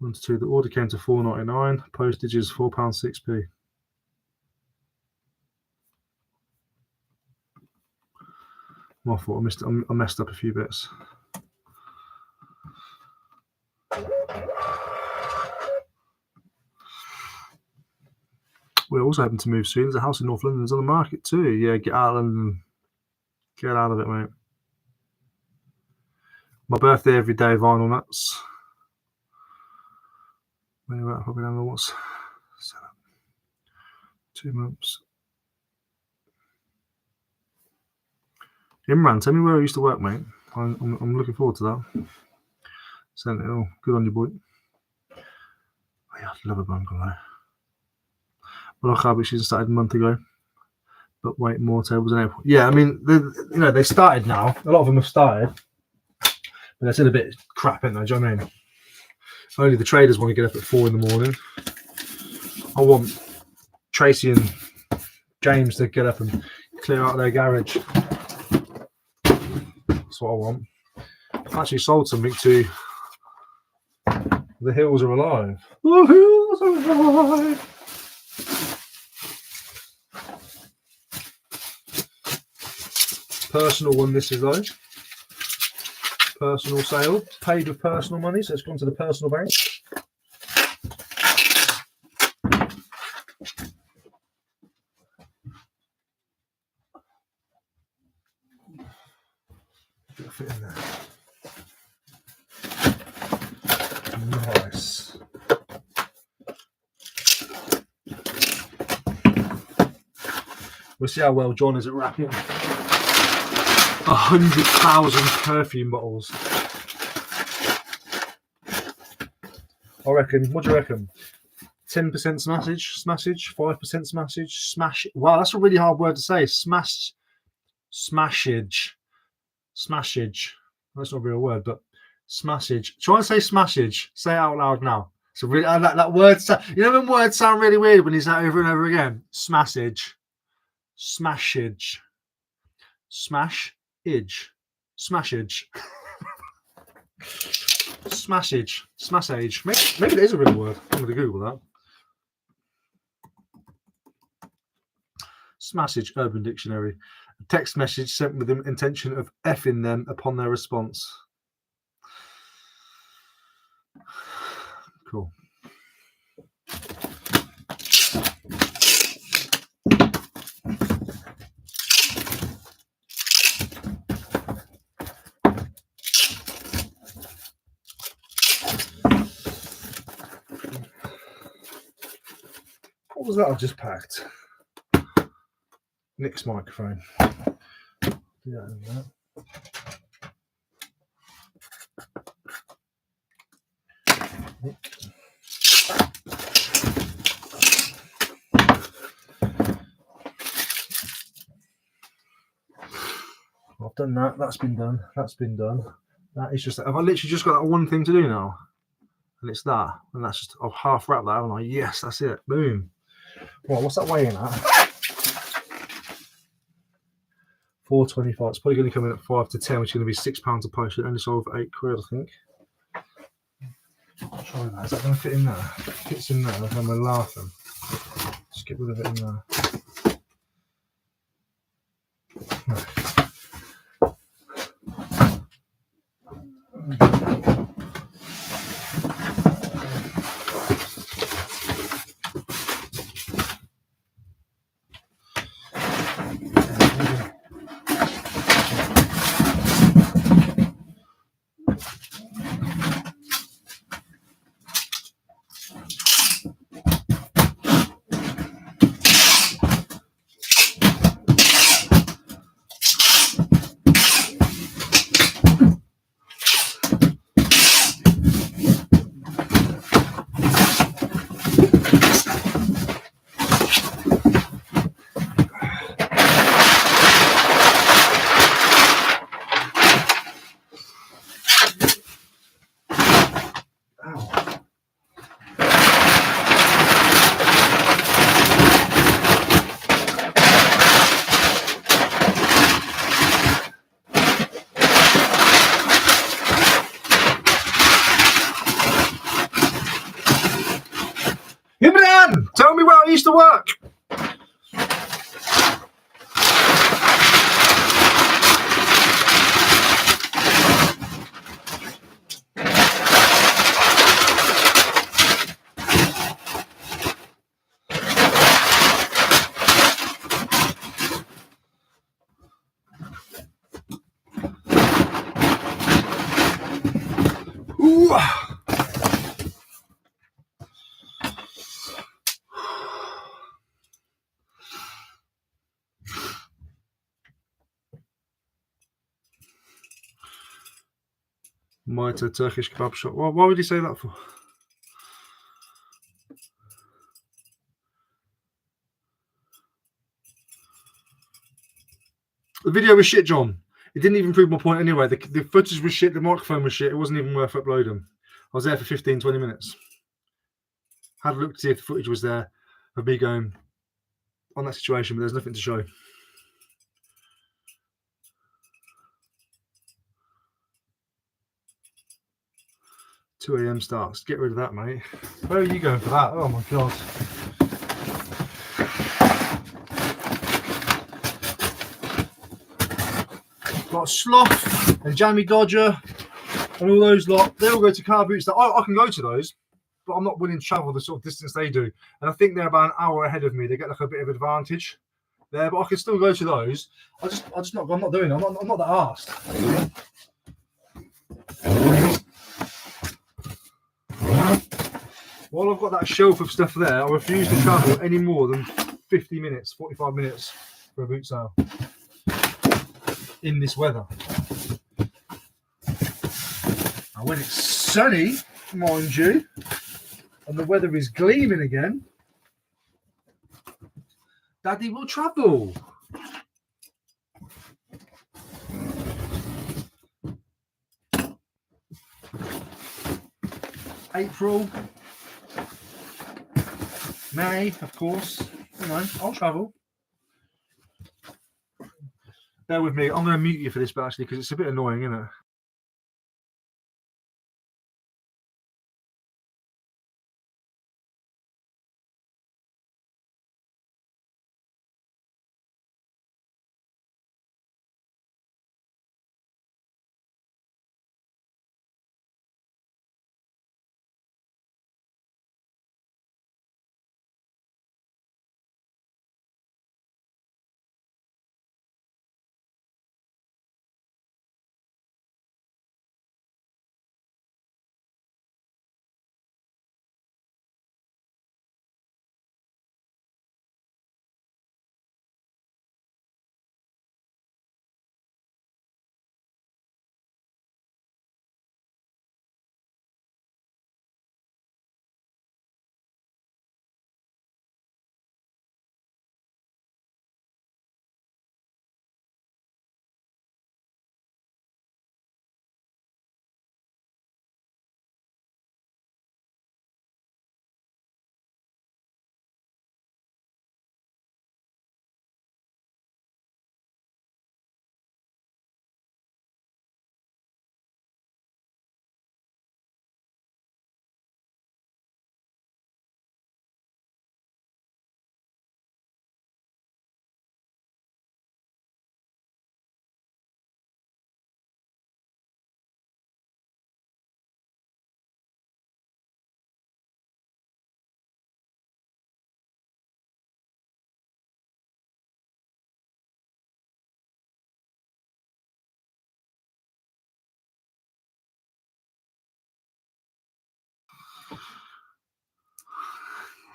1 to 2. The order came to $4.99. Postage is £4.6p. My fault. I messed up a few bits. We're also hoping to move soon. There's a house in North London. It's on the market too. Yeah, get out of London. Get out of it, mate. My birthday every day, vinyl nuts. Maybe about probably don't know what's 2 months. Imran, tell me where I used to work, mate. I'm looking forward to that. Sent it all. Good on you, boy. Oh, yeah, I love a bungalow. Well, I she's started a month ago. But wait, more tables in April. Yeah, I mean, they started now. A lot of them have started. But they're still a bit crap, aren't they? Do you know what I mean? Only the traders want to get up at 4 in the morning. I want Tracy and James to get up and clear out their garage. That's what I want. I've actually sold something to The Hills Are Alive. The Hills Are Alive. Personal one, this is though. Personal sale, paid with personal money, so it's gone to the personal bank. Fit in there. Nice. We'll see how well John is at wrapping 100,000 perfume bottles. I reckon. What do you reckon? 10% smashage, 5% smashage, smash. Wow, that's a really hard word to say. Smashage. That's not a real word, but smashage. Try and say smashage. Say it out loud now. So really, that word sound. You know when words sound really weird when you say it over and over again? Smashage, smashage, smash-age, smashage, smashage, smashage. Maybe it is a real word. I'm going to Google that. Smashage Urban Dictionary. A text message sent with the intention of effing them upon their response. Cool. What was that I just packed? Nick's microphone. Yeah, I've done that. That's been done. That's been done. That is just. Have I literally just got that one thing to do now? And it's that. And that's just. I've half wrapped that, haven't I? Yes, that's it. Boom. Right, what's that weighing at? 425. It's probably going to come in at 5 to 10, which is going to be £6 a post. It only sold for £8, I think. Try that. Is that going to fit in there? If it fits in there, I'm laughing. Just get rid of it in there. No. Imran, tell me where I used to work. Ooh. Mitre Turkish kebab shop. Why would he say that for? The video was shit, John. It didn't even prove my point anyway. The footage was shit. The microphone was shit. It wasn't even worth uploading. I was there for 15, 20 minutes. Had a look to see if the footage was there of me going on that situation, but there's nothing to show. 2 a.m. starts. Get rid of that, mate. Where are you going for that? Oh my god. Got Sloth and Jamie Dodger and all those lot. They all go to car boots. That I can go to those, but I'm not willing to travel the sort of distance they do. And I think they're about an hour ahead of me. They get like a bit of advantage there, but I can still go to those. I'm not doing it. I'm not that arsed. While I've got that shelf of stuff there, I refuse to travel any more than 50 minutes, 45 minutes for a boot sale in this weather. And when it's sunny, mind you, and the weather is gleaming again, Daddy will travel. April, May, of course. You know, I'll travel. Bear with me. I'm going to mute you for this, but actually, because it's a bit annoying, isn't it?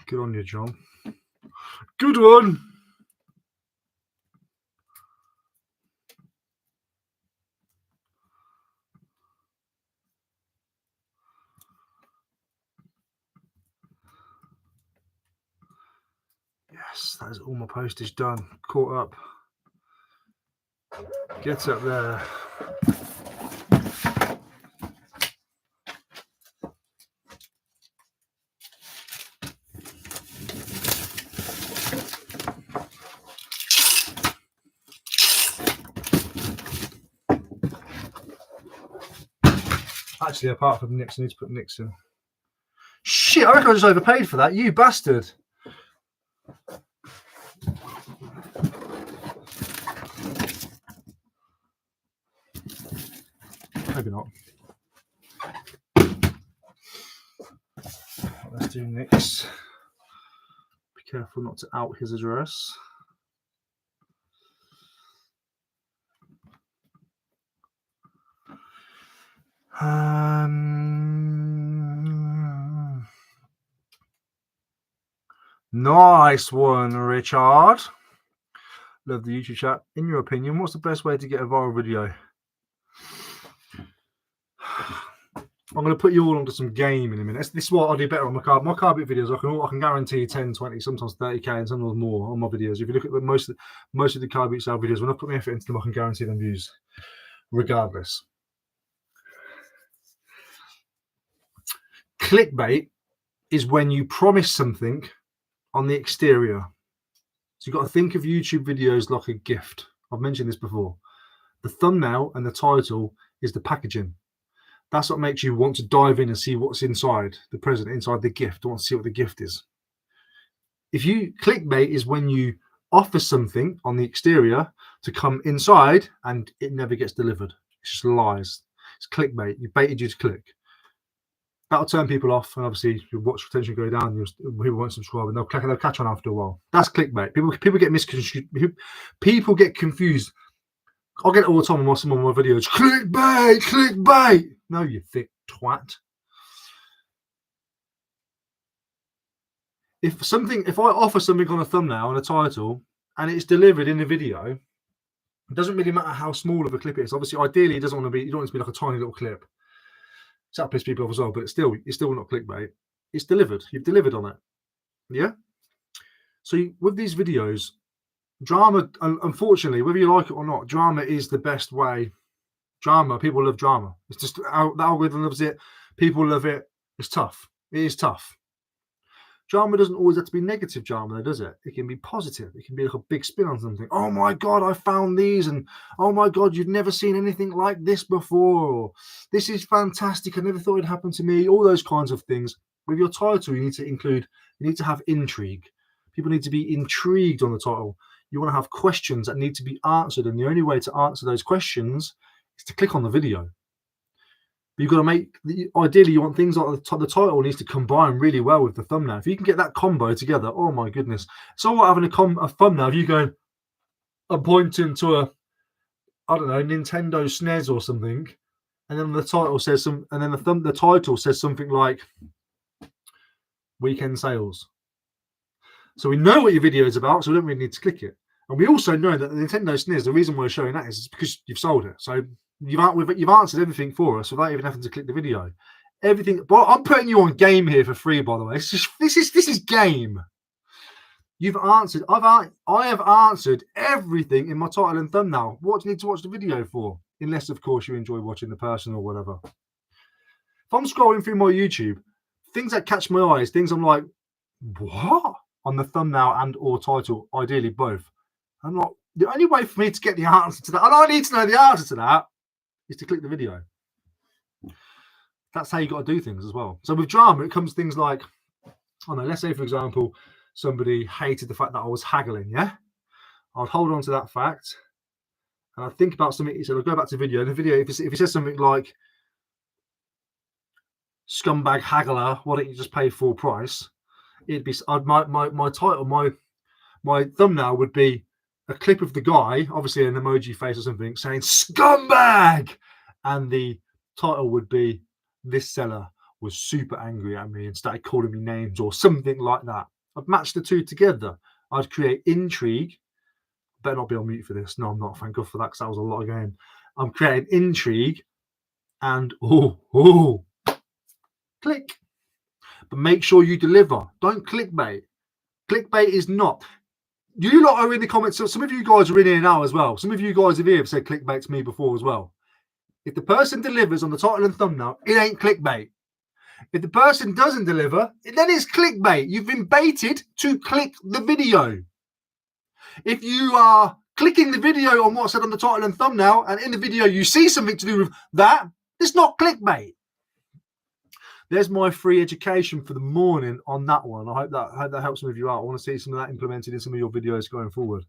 Good on you, John. Good one. Yes, that is all my postage done. Caught up. Get up there. Actually, apart from Nix, I need to put Nix in. Shit, I reckon I just overpaid for that, you bastard. Maybe not. Let's do Nix. Be careful not to out his address. Nice one, Richard. Love the YouTube chat. In your opinion, what's the best way to get a viral video? I'm going to put you all onto some game in a minute. This is what I do better on my car. My car bit videos, I can guarantee 10, 20, sometimes 30k and sometimes more on my videos. If you look at most of the car beat style videos, when I put my effort into them, I can guarantee them views, regardless. Clickbait is when you promise something on the exterior. So you've got to think of YouTube videos like a gift. I've mentioned this before. The thumbnail and the title is the packaging. That's what makes you want to dive in and see what's inside the present, inside the gift. I want to see what the gift is. If you clickbait is when you offer something on the exterior to come inside and it never gets delivered. It's just lies. It's clickbait. You baited you to click. That'll turn people off, and obviously your watch retention go down. People won't subscribe, and they'll catch on after a while. That's clickbait. People get misconstrued. People get confused. I get it all the time on some of my videos. Clickbait, clickbait. No, you thick twat. If I offer something on a thumbnail and a title, and it's delivered in the video, it doesn't really matter how small of a clip it is. Obviously, ideally, it doesn't want to be. You don't want it to be like a tiny little clip. That'll piss people off as well, but it's still not clickbait. It's delivered. You've delivered on it. Yeah. So with these videos, drama, unfortunately, whether you like it or not, drama is the best way. Drama, people love drama. It's just the algorithm loves it. People love it. It's tough. It is tough. Drama doesn't always have to be negative drama, does it? It can be positive. It can be like a big spin on something. Oh my God, I found these. And oh my God, you've never seen anything like this before. Or this is fantastic. I never thought it'd happen to me. All those kinds of things. With your title, you need to have intrigue. People need to be intrigued on the title. You want to have questions that need to be answered. And the only way to answer those questions is to click on the video. But you've got to make, ideally, you want things like the title needs to combine really well with the thumbnail. If you can get that combo together, oh my goodness. So what, having a thumbnail, if you go, I'm pointing to I don't know, Nintendo SNES or something, and then the title says the title says something like weekend sales. So we know what your video is about, so we don't really need to click it. And we also know that the Nintendo SNES, the reason we're showing that is because you've sold it. So you've answered everything for us without even having to click the video. Everything. But I'm putting you on game here for free, by the way. This is game. You've answered. I have answered everything in my title and thumbnail. What do you need to watch the video for? Unless, of course, you enjoy watching the person or whatever. If I'm scrolling through my YouTube, things that catch my eyes, things I'm like, what? On the thumbnail and or title, ideally both. I'm not. The only way for me to get the answer to that, and I need to know the answer to that, is to click the video. That's how you got to do things as well. So with drama, it comes things like, I don't know, let's say, for example, somebody hated the fact that I was haggling, yeah? I'd hold on to that fact, and I'd think about something. So I'll go back to video. In the video, if it says something like, scumbag haggler, why don't you just pay full price? It'd be, my title, my thumbnail would be a clip of the guy, obviously an emoji face or something, saying scumbag, and the title would be, this seller was super angry at me and started calling me names or something like that. I'd match the two together. I'd create intrigue. Better not be on mute for this. No, I'm not. Thank God for that, because that was a lot of game. I'm creating intrigue and click. But make sure you deliver. Don't clickbait. Clickbait is not. You lot are in the comments. So some of you guys are in here now as well. Some of you guys have said clickbait to me before as well. If the person delivers on the title and thumbnail, it ain't clickbait. If the person doesn't deliver, then it's clickbait. You've been baited to click the video. If you are clicking the video on what's said on the title and thumbnail, and in the video you see something to do with that, it's not clickbait. There's my free education for the morning on that one. I hope that helps some of you out. I want to see some of that implemented in some of your videos going forward.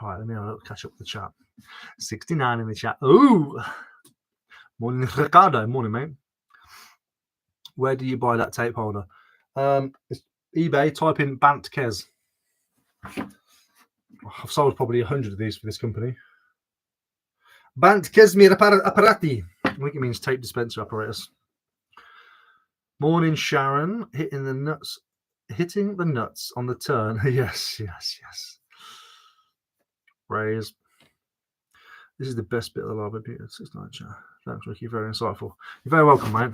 Right, let me have a little catch up with the chat. 69 in the chat. Ooh. Morning, Ricardo. Morning, mate. Where do you buy that tape holder? It's eBay. Type in Bant Kez. I've sold probably 100 of these for this company. Bant Kezmir Apparati. I think it means tape dispenser apparatus. Morning, Sharon. Hitting the nuts on the turn. Yes. Raise. This is the best bit of the live video. Thanks, Ricky. Very insightful. You're very welcome, mate.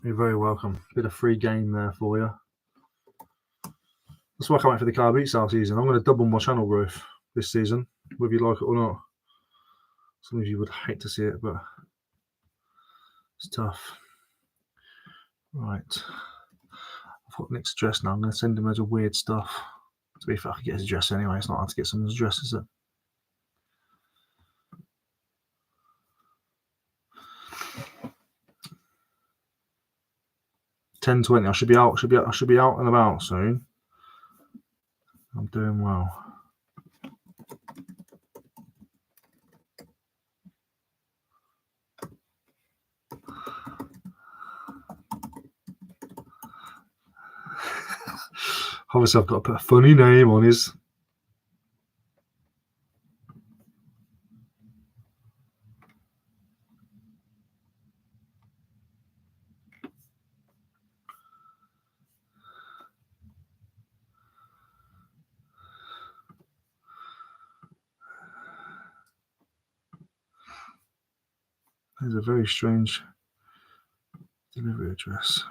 You're very welcome. Bit of free game there for you. That's why I can't wait for the car boot sale season. I'm going to double my channel growth this season, whether you like it or not. Some of you would hate to see it, but it's tough. Right. I've got Nick's address now. I'm going to send him loads of weird stuff. To be fair, I can get his address anyway. It's not hard to get someone's address, is it? $10.20. I should be out and about soon. I'm doing well. Obviously, I've got to put a funny name on his. There's a very strange delivery address.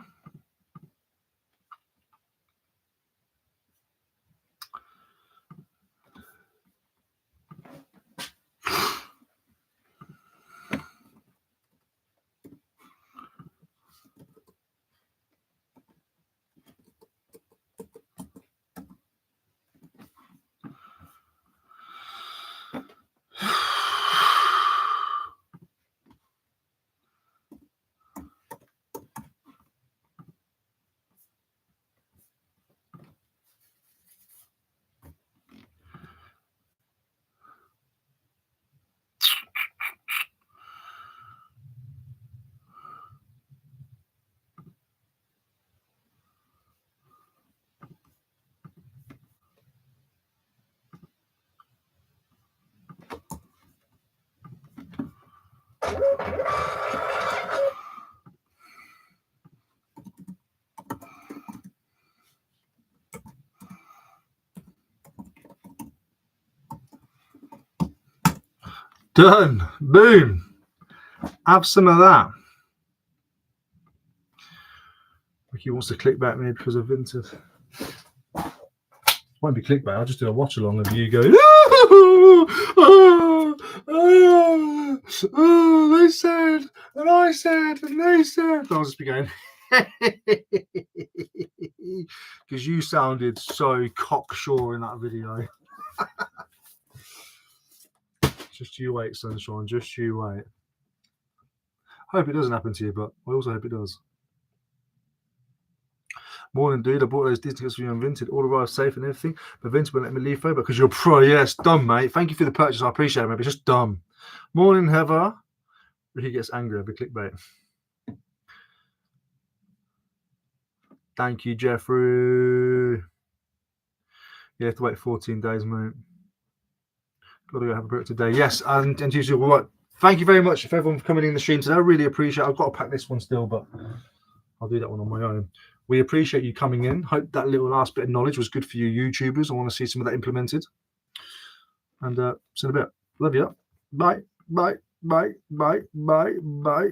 Done. Boom. Have some of that. Ricky wants to click back maybe because of Vinted. Won't be clickbait. I'll just do a watch along of you go. They said, and I said, and they said. I'll just be going because you sounded so cocksure in that video. Just you wait, sunshine. Just you wait. I hope it doesn't happen to you, but I also hope it does. Morning, dude. I bought those Disney tickets for you on Vinted. All arrived safe and everything, but Vinted won't let me leave phone because you're pro. Yes, dumb, mate. Thank you for the purchase. I appreciate it, mate. It's just dumb. Morning, Heather. He gets angry over clickbait. Thank you, Jeffrey. You have to wait 14 days, mate. Got to go have a break today. Yes, and you right. Thank you very much for everyone for coming in the stream today. I really appreciate it. I've got to pack this one still, but I'll do that one on my own. We appreciate you coming in. Hope that little last bit of knowledge was good for you YouTubers. I want to see some of that implemented. And see you in a bit. Love you. Bye. Bye. Bye. Bye. Bye. Bye.